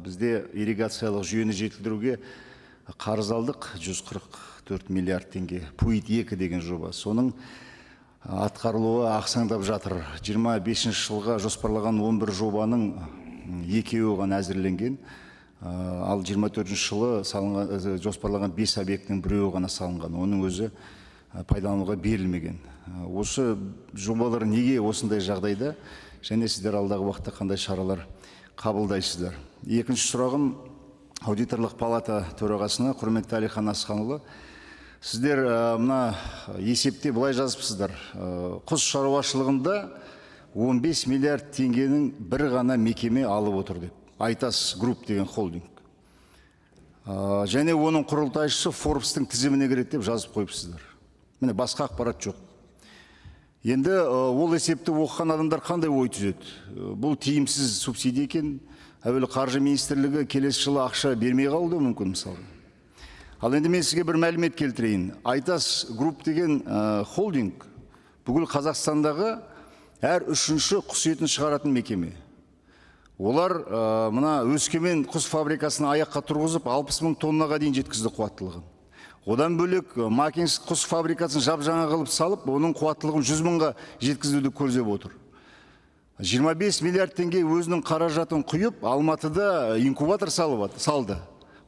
Бізде ирригациялық жүйені жетілдіруге қарыз алдық 144 миллиард теңге. Пуит-2 деген жоба. Соның атқарылуы ақсаңдап жатыр. 25 жылға жоспарлаған 11 жобаның 2-еуі ғана әзірленген. Ал 24 жылы жоспарлаған 5 объектінің 1-еуі ғана салынған. Оның өзі пайдалануға берілмеген. Осы жобалар неге осындай жағдайда, және сіздер алдағы уақытта қандай шаралар қабылдайсыздар? Екінші сұрағым аудиторлық палата төрағасына, құрметті Әлихан Асханұлы. Сіздер мына есепте былай жазыпсыздар. Құс шаруашылығында 15 миллиард теңгенің бір ғана мекеме алып отыр деп. Айтас Групп деген холдинг. Және оның құрылтайшысы Форбстың тізіміне кіреді деп жазып қойыпсыздар. Міне басқа ақпарат жоқ. Енді ол есепті оқыған адамдар қандай ой түзеді? Бұл тиімсіз субсидия екен. Әуелі қаржы министрлігі келесі жылы ақша бермей қалуы мүмкін мысалы. Ал енді мен сізге бір мәлімет келтірейін. Айтас Групп деген холдинг бүкіл Қазақстандағы әр үшінші құс етін шығаратын мекеме. Олар мына Өскемен құс фабрикасын аяққа тұрғызып 60 мың тоннаға дейін жеткізді қуаттылығын. Одан бөлек Макинск құс фабрикасын жап-жаңа қылып салып, оның қуаттылығын 100 мыңға жеткізуді көздеп отыр. 25 миллиард теңге өзінің қаражатын құйып, Алматыда инкубатор салды.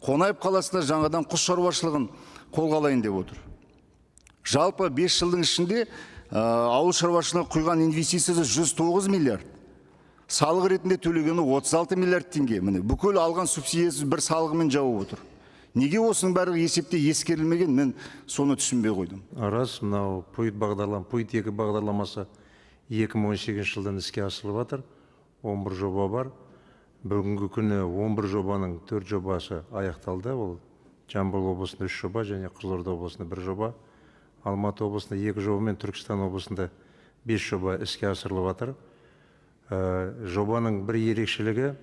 Қонаев қаласында жаңадан құс шаруашылығын қолға алайын деп отыр. Жалпы 5 жылдың ішінде ауыл шаруашылығына құйған инвестициясы 109 миллиард. Салық ретінде төлегені 36 миллиард теңге. Міне, бүкіл алған субсидиясы бір салығымен жауып отыр. Неге осының бәрі есепте ескерілмеген, мен соны түсінбей қойдым. Рас, мынау Пуит-2 бағдарламасы 2018 жылдан іске асырылып жатыр. 11 жоба бар. Бүгінгі күні 11 жобаның 4 жобасы аяқталды. Ол Жамбыл облысында 3 жоба және Қызылорда облысында 1 жоба. Алматы облысында 2 жоба мен Түркістан облысында 5 жоба іске асырылып жатыр. Жобаның бір ерекшелігі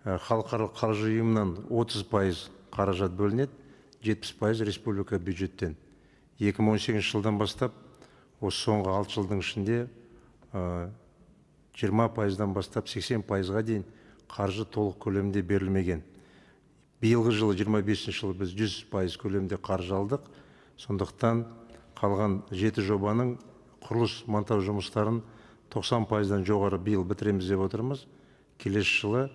халықаралық қаржы ұйымынан 30% қаражат бөлінеді, 70% республика бюджеттен. 2018 жылдан бастап, осы соңғы 6 жылдың ішінде 20%-дан бастап 80%-ға дейін қаржы толық көлемде берілмеген. Биылғы жылы 25 жылы біз 100% көлемде қаржы алдық. Сондықтан қалған 7 жобаның құрылыс монтаж жұмыстарын 90%-дан жоғары биыл бітіреміз деп отырмыз. Келесі жылы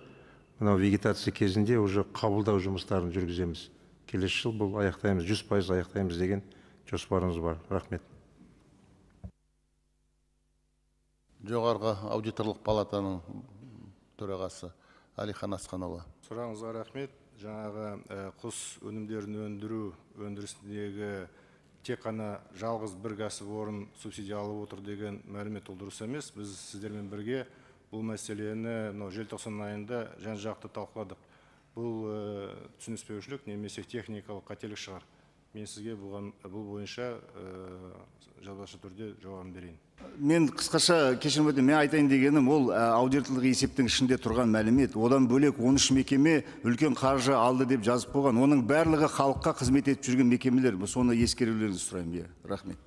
мынау вегетация кезінде уже қабылдау жұмыстарын жүргіземіз. Келесі жыл бұл аяқтаймыз, 100% аяқтаймыз деген жоспарымыз бар. Рахмет. Жоғарғы аудиторлық палатаның төрағасы Әлихан Асханұлы. Сұрағыңызға рахмет. Жаңағы құс өнімдерін өндірісіндегі тек қана жалғыз бір кәсіпорын субсидия алып отыр деген мәлімет ол дұрыс емес. Біз сіздермен бірге бұл мәселені желтоқсан айында жан-жақты талқыладық. Бұл түсініспеушілік немесе техникалық қателік шығар. Мен сізге бұл бойынша жазбаша түрде жауабын берейін. Мен қысқаша кешірім өтінемін, мен айтайын дегенім, ол аудиторлық есептің ішінде тұрған мәлімет. Одан бөлек 13 мекеме үлкен қаржы алды деп жазып қойған. Оның барлығы халыққа қызмет етіп жүрген мекемелер. Соны ескерулеріңізді сұраймын. Рахмет.